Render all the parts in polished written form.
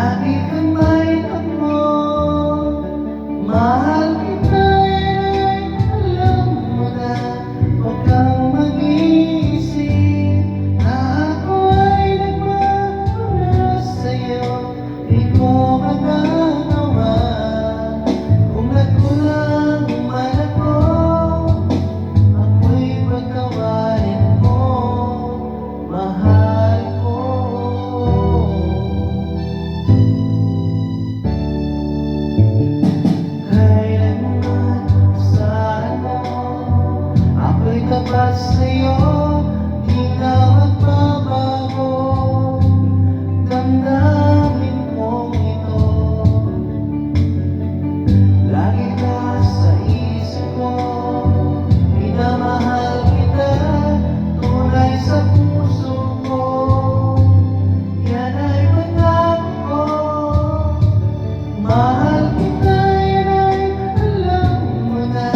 Lagi kang may mo, mahal kita, alam mo na. Huwag kang mag-iisip na ako ay nagmamahal sa'yo. Di ko magagawa kung nagkulang man ako. Ako'y pagkawain mo, mahal ko. Kailanman saan mo, ako'y tapat sa'yo. Di na magbabago damdamin mong ito. Lagi ka sa isip ko, minamahal kita, tunay sa puso ko. Yan ay pangako ko, mahal kita, yan ay alam mo na.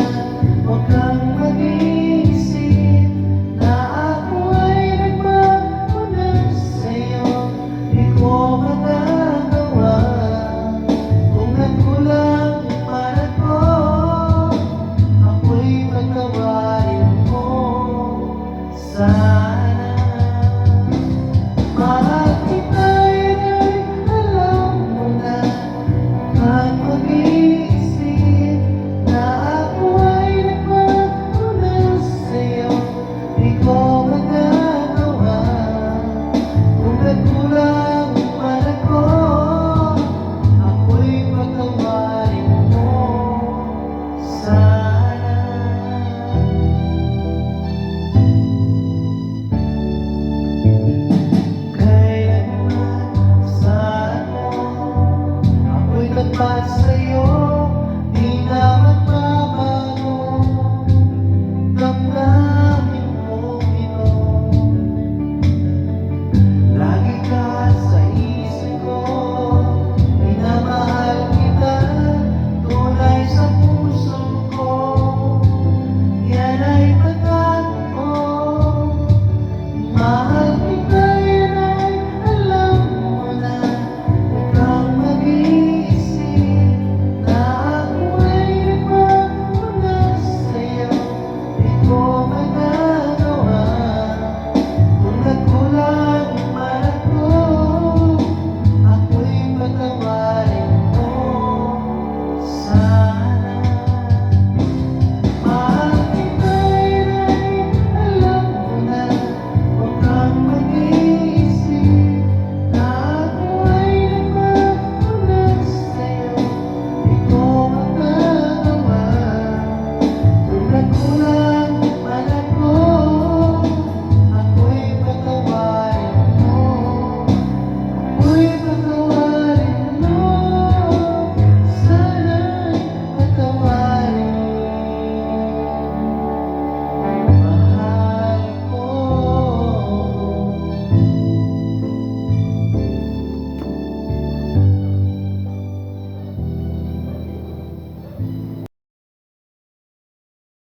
Huwag kang mag-iisip na ako ay nagmamahal sa'yo. Di ko magagawa kung nagkulang man ako. Ako'y pagkawain mo sana. Mahal kita, yan ay alam mo na. Huwag mag-iisip na ako ay nagmamahal sa'yo. Di ko magagawa kung nagkulang man ako. Ako'y pagkawain mo sana. Kailanman saan mo, ako'y tapat sa'yo.